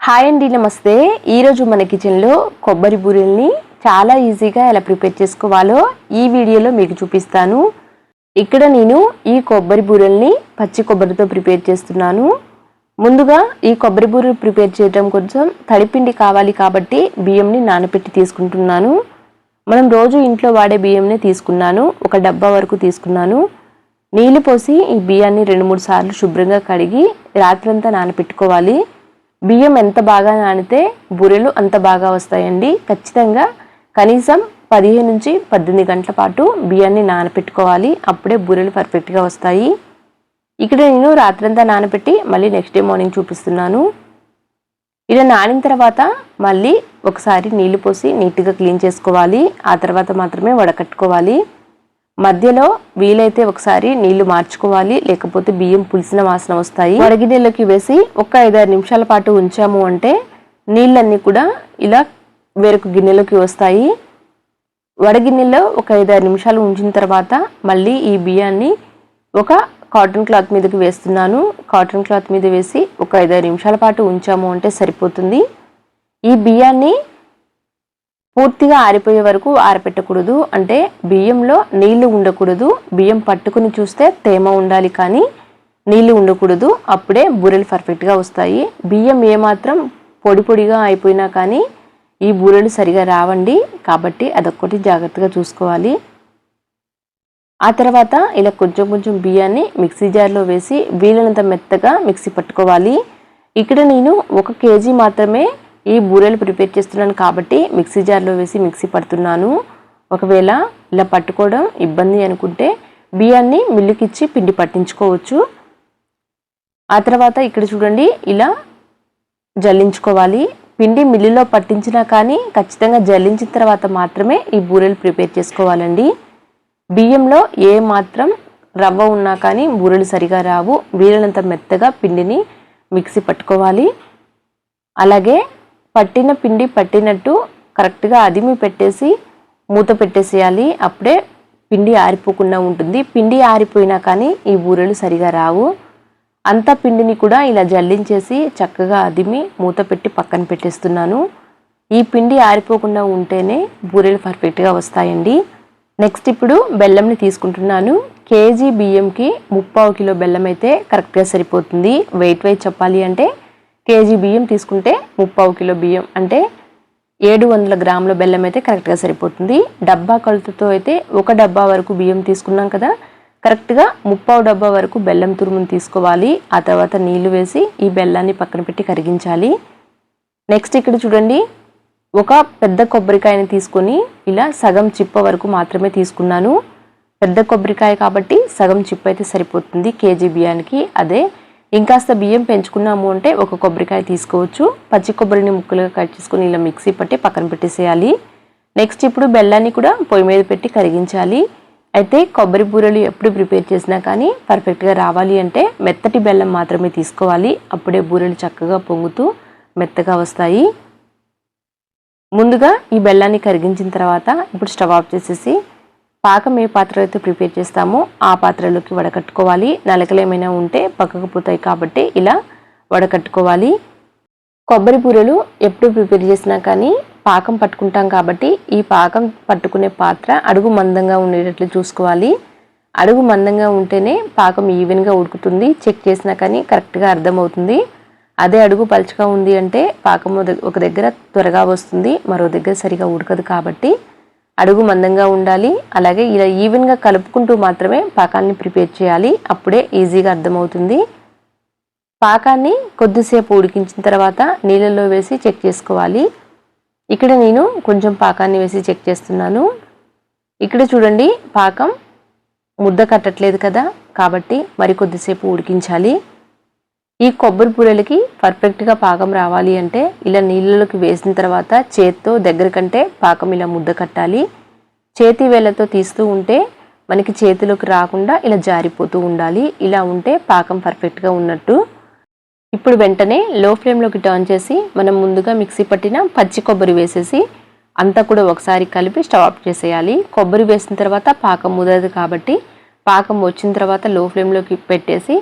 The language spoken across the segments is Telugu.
హాయ్ అండి, నమస్తే. ఈరోజు మన కిచెన్లో కొబ్బరి బూరెల్ని చాలా ఈజీగా ఎలా ప్రిపేర్ చేసుకోవాలో ఈ వీడియోలో మీకు చూపిస్తాను. ఇక్కడ నేను ఈ కొబ్బరి బూరెల్ని పచ్చి కొబ్బరితో ప్రిపేర్ చేస్తున్నాను. ముందుగా ఈ కొబ్బరి బూరెలు ప్రిపేర్ చేయడం కోసం తడిపిండి కావాలి కాబట్టి బియ్యంని నానబెట్టి తీసుకుంటున్నాను. మనం రోజు ఇంట్లో వాడే బియ్యంని తీసుకున్నాను. ఒక డబ్బా వరకు తీసుకున్నాను. నీళ్లు పోసి ఈ బియ్యాన్ని 2-3 సార్లు శుభ్రంగా కడిగి రాత్రంతా నానబెట్టుకోవాలి. బియ్యం ఎంత బాగా నానితే బూరెలు అంత బాగా వస్తాయండి. ఖచ్చితంగా కనీసం 15 నుంచి 18 గంటల పాటు బియ్యాన్ని నానబెట్టుకోవాలి. అప్పుడే బూరెలు పర్ఫెక్ట్గా వస్తాయి. ఇక్కడ నేను రాత్రంతా నానబెట్టి మళ్ళీ నెక్స్ట్ డే మార్నింగ్ చూపిస్తున్నాను. ఇలా నానిన తర్వాత మళ్ళీ ఒకసారి నీళ్లు పోసి నీట్గా క్లీన్ చేసుకోవాలి. ఆ తర్వాత మాత్రమే వడకట్టుకోవాలి. మధ్యలో వీలైతే ఒకసారి నీళ్లు మార్చుకోవాలి, లేకపోతే బియ్యం పులిసిన వాసన వస్తాయి. వడగిన్నెలోకి వేసి ఒక 5-6 నిమిషాల పాటు ఉంచాము అంటే నీళ్ళన్నీ కూడా ఇలా వేరొక గిన్నెలోకి వస్తాయి. వడగిన్నెలో ఒక 5-6 నిమిషాలు ఉంచిన తర్వాత మళ్ళీ ఈ బియ్యాన్ని ఒక కాటన్ క్లాత్ మీదకి వేస్తున్నాను. కాటన్ క్లాత్ మీద వేసి ఒక 5-6 నిమిషాల పాటు ఉంచాము అంటే సరిపోతుంది. ఈ బియ్యాన్ని పూర్తిగా ఆరిపోయే వరకు ఆరపెట్టకూడదు. అంటే బియ్యంలో నీళ్లు ఉండకూడదు. బియ్యం పట్టుకుని చూస్తే తేమ ఉండాలి, కానీ నీళ్లు ఉండకూడదు. అప్పుడే బూరెలు పర్ఫెక్ట్గా వస్తాయి. బియ్యం ఏమాత్రం పొడి పొడిగా అయిపోయినా కానీ ఈ బూరెలు సరిగా రావండి. కాబట్టి అదొక్కటి జాగ్రత్తగా చూసుకోవాలి. ఆ తర్వాత ఇలా కొంచెం కొంచెం బియ్యాన్ని మిక్సీ జార్లో వేసి వీలైనంత మెత్తగా మిక్సీ పట్టుకోవాలి. ఇక్కడ నేను 1 కేజీ మాత్రమే ఈ బూరెలు ప్రిపేర్ చేస్తున్నాను కాబట్టి మిక్సీ జార్లో వేసి మిక్సీ పడుతున్నాను. ఒకవేళ ఇలా పట్టుకోవడం ఇబ్బంది అనుకుంటే బియ్యాన్ని మిల్లుకిచ్చి పిండి పట్టించుకోవచ్చు. ఆ తర్వాత ఇక్కడ చూడండి, ఇలా జల్లించుకోవాలి. పిండి మిల్లులో పట్టించినా కానీ ఖచ్చితంగా జల్లించిన తర్వాత మాత్రమే ఈ బూరెలు ప్రిపేర్ చేసుకోవాలండి. బియ్యంలో ఏ మాత్రం రవ్వ ఉన్నా కానీ బూరెలు సరిగా రావు. వీలైనంత మెత్తగా పిండిని మిక్సీ పట్టుకోవాలి. అలాగే పట్టిన పిండి పట్టినట్టు కరెక్ట్గా అదిమి పెట్టేసి మూత పెట్టేసేయాలి. అప్పుడే పిండి ఆరిపోకుండా ఉంటుంది. పిండి ఆరిపోయినా కానీ ఈ బూరెలు సరిగా రావు. అంతా పిండిని కూడా ఇలా జల్లించేసి చక్కగా అదిమి మూత పెట్టి పక్కన పెట్టేస్తున్నాను. ఈ పిండి ఆరిపోకుండా ఉంటేనే బూరెలు పర్ఫెక్ట్గా వస్తాయండి. నెక్స్ట్ ఇప్పుడు బెల్లంని తీసుకుంటున్నాను. కేజీ బియ్యంకి 3/4 కిలో బెల్లం అయితే కరెక్ట్గా సరిపోతుంది. వెయిట్ చెప్పాలి అంటే కేజీ బియ్యం తీసుకుంటే 3/4 కిలో బియ్యం అంటే 700 గ్రాముల బెల్లం అయితే కరెక్ట్గా సరిపోతుంది. డబ్బా కొలతతో అయితే 1 డబ్బా వరకు బియ్యం తీసుకున్నాం కదా, కరెక్ట్గా 3/4 డబ్బా వరకు బెల్లం తురుమును తీసుకోవాలి. ఆ తర్వాత నీళ్లు వేసి ఈ బెల్లాన్ని పక్కన పెట్టి కరిగించాలి. నెక్స్ట్ ఇక్కడ చూడండి, ఒక పెద్ద కొబ్బరికాయని తీసుకొని ఇలా సగం చిప్ప వరకు మాత్రమే తీసుకున్నాను. పెద్ద కొబ్బరికాయ కాబట్టి సగం చిప్ప అయితే సరిపోతుంది కేజీ బియ్యానికి. అదే ఇంకాస్త బియ్యం పెంచుకున్నాము అంటే 1 కొబ్బరికాయ తీసుకోవచ్చు. పచ్చి కొబ్బరిని ముక్కలుగా కట్ చేసుకుని ఇలా మిక్సీ పట్టి పక్కన పెట్టేసేయాలి. నెక్స్ట్ ఇప్పుడు బెల్లాన్ని కూడా పొయ్యి మీద పెట్టి కరిగించాలి. అయితే కొబ్బరి బూరెలు ఎప్పుడు ప్రిపేర్ చేసినా కానీ పర్ఫెక్ట్గా రావాలి అంటే మెత్తటి బెల్లం మాత్రమే తీసుకోవాలి. అప్పుడే బూరెలు చక్కగా పొంగుతూ మెత్తగా వస్తాయి. ముందుగా ఈ బెల్లాన్ని కరిగించిన తర్వాత ఇప్పుడు స్టవ్ ఆఫ్ చేసేసి పాకం ఏ పాత్ర అయితే ప్రిపేర్ చేస్తామో ఆ పాత్రలోకి వడకట్టుకోవాలి. నలకలు ఏమైనా ఉంటే పక్కకు పోతాయి కాబట్టి ఇలా వడకట్టుకోవాలి. కొబ్బరి బూరెలు ఎప్పుడు ప్రిపేర్ చేసినా కానీ పాకం పట్టుకుంటాం కాబట్టి ఈ పాకం పట్టుకునే పాత్ర అడుగు మందంగా ఉండేటట్లు చూసుకోవాలి. అడుగు మందంగా ఉంటేనే పాకం ఈవెన్గా ఉడుకుతుంది. చెక్ చేసినా కానీ కరెక్ట్గా అర్థమవుతుంది. అదే అడుగు పలుచగా ఉంది అంటే పాకం ఒక దగ్గర త్వరగా వస్తుంది, మరో దగ్గర సరిగా ఉడకదు. కాబట్టి అడుగు మందంగా ఉండాలి. అలాగే ఇలా ఈవెన్గా కలుపుకుంటూ మాత్రమే పాకాన్ని ప్రిపేర్ చేయాలి. అప్పుడే ఈజీగా అర్థమవుతుంది. పాకాన్ని కొద్దిసేపు ఉడికించిన తర్వాత నీళ్ళల్లో వేసి చెక్ చేసుకోవాలి. ఇక్కడ నేను కొంచెం పాకాన్ని వేసి చెక్ చేస్తున్నాను. ఇక్కడ చూడండి, పాకం ముద్ద కట్టట్లేదు కదా, కాబట్టి మరి కొద్దిసేపు ఉడికించాలి. ఈ కొబ్బరి బూరెలకి పర్ఫెక్ట్గా పాకం రావాలి అంటే ఇలా నీళ్ళలోకి వేసిన తర్వాత చేత్తో దగ్గర కంటే పాకం ఇలా ముద్ద కట్టాలి. చేతి వేళ్ళతో తీస్తూ ఉంటే మనకి చేతిలోకి రాకుండా ఇలా జారిపోతూ ఉండాలి. ఇలా ఉంటే పాకం పర్ఫెక్ట్గా ఉన్నట్టు. ఇప్పుడు వెంటనే లో ఫ్లేమ్లోకి టర్న్ చేసి మనం ముందుగా మిక్సీ పట్టిన పచ్చి కొబ్బరి వేసేసి అంతా కూడా ఒకసారి కలిపి స్టవ్ ఆఫ్ చేసేయాలి. కొబ్బరి వేసిన తర్వాత పాకం ముదరదు కాబట్టి పాకం వచ్చిన తర్వాత లో ఫ్లేమ్లోకి పెట్టేసి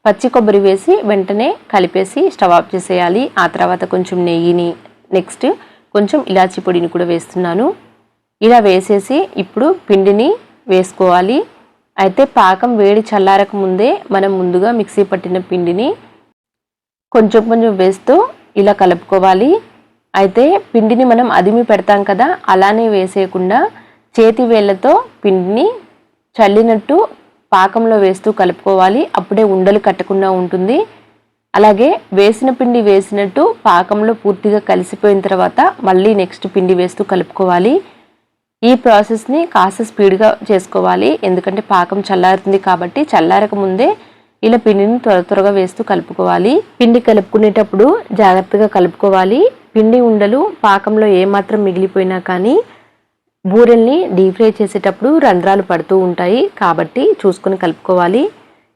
పచ్చి కొబ్బరి వేసి వెంటనే కలిపేసి స్టవ్ ఆఫ్ చేసేయాలి. ఆ తర్వాత కొంచెం నెయ్యిని, నెక్స్ట్ కొంచెం ఇలాచీ పొడిని కూడా వేస్తున్నాను. ఇలా వేసేసి ఇప్పుడు పిండిని వేసుకోవాలి. అయితే పాకం వేడి చల్లారక ముందే మనం ముందుగా మిక్సీ పట్టిన పిండిని కొంచెం కొంచెం వేస్తూ ఇలా కలుపుకోవాలి. అయితే పిండిని మనం అదిమి పెడతాం కదా, అలానే వేసేయకుండా చేతి వేళ్ళతో పిండిని చల్లినట్టు పాకంలో వేస్తూ కలుపుకోవాలి. అప్పుడే ఉండలు కట్టకుండా ఉంటుంది. అలాగే వేసిన పిండి వేసినట్టు పాకంలో పూర్తిగా కలిసిపోయిన తర్వాత మళ్ళీ నెక్స్ట్ పిండి వేస్తూ కలుపుకోవాలి. ఈ ప్రాసెస్ని కాస్త స్పీడ్గా చేసుకోవాలి, ఎందుకంటే పాకం చల్లారుతుంది కాబట్టి చల్లారక ముందే ఇలా పిండిని త్వరగా వేస్తూ కలుపుకోవాలి. పిండి కలుపుకునేటప్పుడు జాగ్రత్తగా కలుపుకోవాలి. పిండి ఉండలు పాకంలో ఏమాత్రం మిగిలిపోయినా కానీ బూరెల్ని డీప్ ఫ్రై చేసేటప్పుడు రంధ్రాలు పడుతూ ఉంటాయి, కాబట్టి చూసుకొని కలుపుకోవాలి.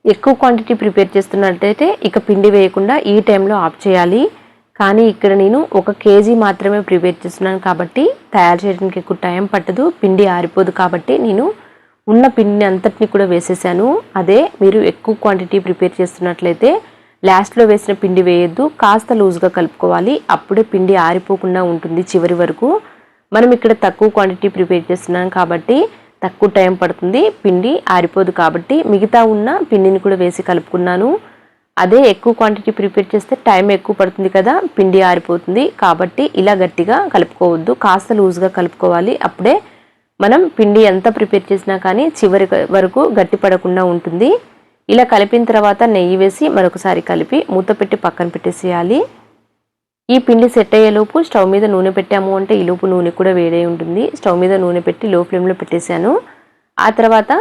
ఎక్కువ క్వాంటిటీ ప్రిపేర్ చేస్తున్నట్టయితే ఇక పిండి వేయకుండా ఈ టైంలో ఆఫ్ చేయాలి. కానీ ఇక్కడ నేను 1 కేజీ మాత్రమే ప్రిపేర్ చేస్తున్నాను కాబట్టి తయారు చేయడానికి ఎక్కువ టైం పట్టదు, పిండి ఆరిపోదు. కాబట్టి నేను ఉన్న పిండిని అంతటిని కూడా వేసేసాను. అదే మీరు ఎక్కువ క్వాంటిటీ ప్రిపేర్ చేస్తున్నట్లయితే లాస్ట్లో వేసిన పిండి వేయొద్దు, కాస్త లూజ్గా కలుపుకోవాలి. అప్పుడే పిండి ఆరిపోకుండా ఉంటుంది చివరి వరకు. మనం ఇక్కడ తక్కువ క్వాంటిటీ ప్రిపేర్ చేస్తున్నాం కాబట్టి తక్కువ టైం పడుతుంది, పిండి ఆరిపోదు. కాబట్టి మిగతా ఉన్న పిండిని కూడా వేసి కలుపుకున్నాను. అదే ఎక్కువ క్వాంటిటీ ప్రిపేర్ చేస్తే టైం ఎక్కువ పడుతుంది కదా, పిండి ఆరిపోతుంది. కాబట్టి ఇలా గట్టిగా కలుపుకోవద్దు, కాస్త లూజ్గా కలుపుకోవాలి. అప్పుడే మనం పిండి ఎంత ప్రిపేర్ చేసినా కానీ చివరి వరకు గట్టి పడకుండా ఉంటుంది. ఇలా కలిపిన తర్వాత నెయ్యి వేసి మరొకసారి కలిపి మూత పెట్టి పక్కన పెట్టేసేయాలి. ఈ పిండి సెట్ అయ్యేలోపు స్టవ్ మీద నూనె పెట్టాము అంటే ఈలోపు నూనె కూడా వేడై ఉంటుంది. స్టవ్ మీద నూనె పెట్టి లో ఫ్లేమ్లో పెట్టేశాను. ఆ తర్వాత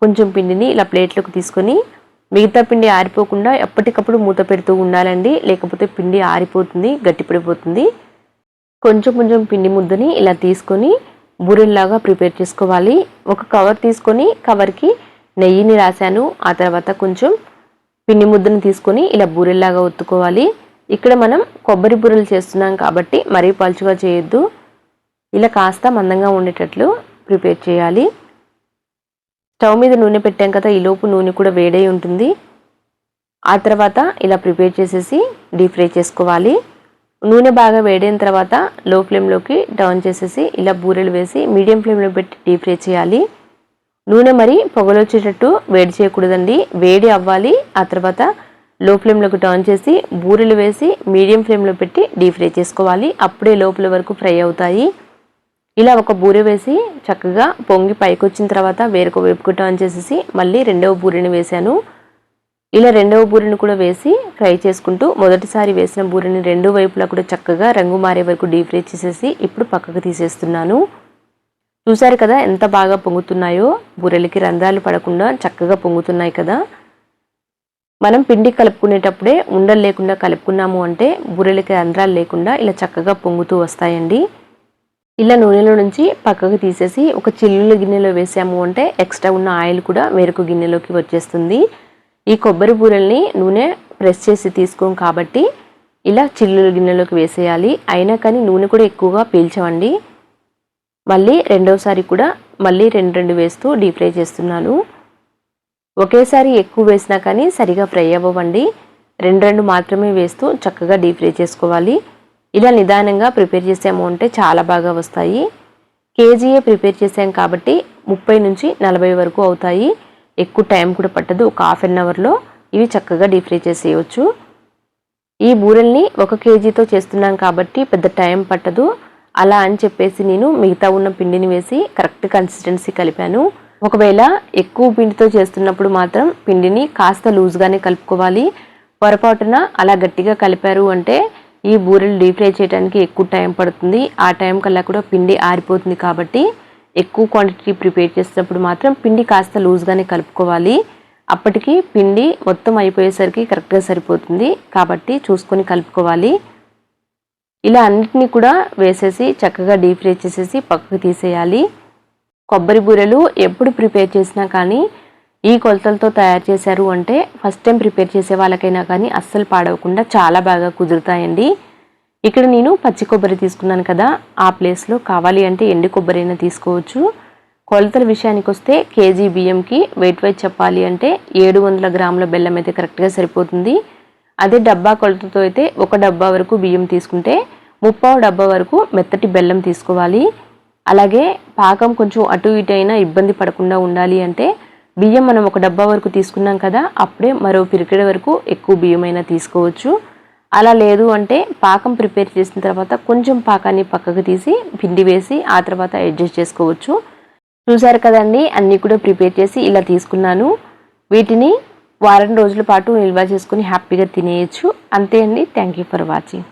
కొంచెం పిండిని ఇలా ప్లేట్లోకి తీసుకొని మిగతా పిండి ఆరిపోకుండా ఎప్పటికప్పుడు మూత పెడుతూ ఉండాలండి, లేకపోతే పిండి ఆరిపోతుంది, గట్టిపడిపోతుంది. కొంచెం కొంచెం పిండి ముద్దని ఇలా తీసుకొని బూరెల్లాగా ప్రిపేర్ చేసుకోవాలి. ఒక కవర్ తీసుకొని కవర్కి నెయ్యిని రాశాను. ఆ తర్వాత కొంచెం పిండి ముద్దను తీసుకొని ఇలా బూరెల్లాగా ఒత్తుకోవాలి. ఇక్కడ మనం కొబ్బరి బూరెలు చేస్తున్నాం కాబట్టి మరీ పలుచుగా చేయొద్దు, ఇలా కాస్త మందంగా ఉండేటట్లు ప్రిపేర్ చేయాలి. స్టవ్ మీద నూనె పెట్టాం కదా, ఈలోపు నూనె కూడా వేడై ఉంటుంది. ఆ తర్వాత ఇలా ప్రిపేర్ చేసేసి డీప్ ఫ్రై చేసుకోవాలి. నూనె బాగా వేడైన తర్వాత లో ఫ్లేమ్లోకి టర్న్ చేసేసి ఇలా బూరెలు వేసి మీడియం ఫ్లేమ్లో పెట్టి డీప్ ఫ్రై చేయాలి. నూనె మరి పొగలొచ్చేటట్టు వేడి చేయకూడదండి, వేడి అవ్వాలి. ఆ తర్వాత లో ఫ్లేమ్లోకి టర్న్ చేసి బూరెలు వేసి మీడియం ఫ్లేమ్లో పెట్టి డీప్ ఫ్రై చేసుకోవాలి. అప్పుడే లోపల వరకు ఫ్రై అవుతాయి. ఇలా ఒక బూరె వేసి చక్కగా పొంగి పైకి వచ్చిన తర్వాత వేరొక వైపుకు టర్న్ చేసేసి మళ్ళీ రెండవ బూరెని వేశాను. ఇలా రెండవ బూరెని కూడా వేసి ఫ్రై చేసుకుంటూ మొదటిసారి వేసిన బూరెని రెండు వైపులా కూడా చక్కగా రంగు మారే వరకు డీప్ ఫ్రై చేసేసి ఇప్పుడు పక్కకు తీసేస్తున్నాను. చూసారు కదా ఎంత బాగా పొంగుతున్నాయో, బూరెలకి రంధ్రాలు పడకుండా చక్కగా పొంగుతున్నాయి కదా. మనం పిండి కలుపుకునేటప్పుడే ఉండలు లేకుండా కలుపుకున్నాము అంటే బూరెలకి రంధ్రాలు లేకుండా ఇలా చక్కగా పొంగుతూ వస్తాయండి. ఇలా నూనెలో నుంచి పక్కకు తీసేసి ఒక చిల్లుల గిన్నెలో వేసాము అంటే ఎక్స్ట్రా ఉన్న ఆయిల్ కూడా వేరొక గిన్నెలోకి వచ్చేస్తుంది. ఈ కొబ్బరి బూరెల్ని నూనె ప్రెస్ చేసి తీసుకోం కాబట్టి ఇలా చిల్లుల గిన్నెలోకి వేసేయాలి. అయినా కానీ నూనె కూడా ఎక్కువగా పీల్చవండి. మళ్ళీ రెండోసారి కూడా మళ్ళీ రెండు వేస్తూ డీప్ ఫ్రై చేస్తున్నాను. ఒకేసారి ఎక్కువ వేసినా కానీ సరిగా ఫ్రై అవ్వండి, రెండు మాత్రమే వేస్తూ చక్కగా డీప్ ఫ్రై చేసుకోవాలి. ఇలా నిదానంగా ప్రిపేర్ చేసాము అంటే చాలా బాగా వస్తాయి. కేజీయే ప్రిపేర్ చేసాం కాబట్టి 30 నుంచి 40 వరకు అవుతాయి. ఎక్కువ టైం కూడా పట్టదు, ఒక హాఫ్ అన్ అవర్లో ఇవి చక్కగా డీప్ ఫ్రై చేసేయచ్చు. ఈ బూరెల్ని 1 కేజీతో చేస్తున్నాం కాబట్టి పెద్ద టైం పట్టదు. అలా అని చెప్పేసి నేను మిగతా ఉన్న పిండిని వేసి కరెక్ట్ కన్సిస్టెన్సీ కలిపాను. ఒకవేళ ఎక్కువ పిండితో చేస్తున్నప్పుడు మాత్రం పిండిని కాస్త లూజ్గానే కలుపుకోవాలి. పొరపాటున అలా గట్టిగా కలిపారు అంటే ఈ బూరెలు డీప్ ఫ్రై చేయడానికి ఎక్కువ టైం పడుతుంది. ఆ టైం కల్లా కూడా పిండి ఆరిపోతుంది. కాబట్టి ఎక్కువ క్వాంటిటీ ప్రిపేర్ చేసినప్పుడు మాత్రం పిండి కాస్త లూజ్గానే కలుపుకోవాలి. అప్పటికి పిండి మొత్తం అయిపోయేసరికి కరెక్ట్గా సరిపోతుంది. కాబట్టి చూసుకొని కలుపుకోవాలి. ఇలా అన్నిటినీ కూడా వేసేసి చక్కగా డీప్ ఫ్రై చేసేసి పక్కకు తీసేయాలి. కొబ్బరి బూరెలు ఎప్పుడు ప్రిపేర్ చేసినా కానీ ఈ కొలతలతో తయారు చేశారు అంటే ఫస్ట్ టైం ప్రిపేర్ చేసే వాళ్ళకైనా కానీ అస్సలు పాడవకుండా చాలా బాగా కుదురుతాయండి. ఇక్కడ నేను పచ్చి కొబ్బరి తీసుకున్నాను కదా, ఆ ప్లేస్లో కావాలి అంటే ఎండు కొబ్బరి అయినా తీసుకోవచ్చు. కొలతల విషయానికి వస్తే కేజీ బియ్యంకి వెయిట్ వైజ్ చెప్పాలి అంటే 700 గ్రాముల బెల్లం అయితే కరెక్ట్గా సరిపోతుంది. అదే డబ్బా కొలతతో అయితే 1 డబ్బా వరకు బియ్యం తీసుకుంటే 3/4 డబ్బా వరకు మెత్తటి బెల్లం తీసుకోవాలి. అలాగే పాకం కొంచెం అటు ఇటు అయినా ఇబ్బంది పడకుండా ఉండాలి అంటే బియ్యం మనం 1 డబ్బా వరకు తీసుకున్నాం కదా, అప్పుడే మరో పిరికెడ వరకు ఎక్కువ బియ్యం అయినా తీసుకోవచ్చు. అలా లేదు అంటే పాకం ప్రిపేర్ చేసిన తర్వాత కొంచెం పాకాన్ని పక్కకు తీసి పిండి వేసి ఆ తర్వాత అడ్జస్ట్ చేసుకోవచ్చు. చూసారు కదండి, అన్నీ కూడా ప్రిపేర్ చేసి ఇలా తీసుకున్నాను. వీటిని వారం రోజుల పాటు నిల్వ చేసుకుని హ్యాపీగా తినేయచ్చు. అంతే అండి. Thank you for watching.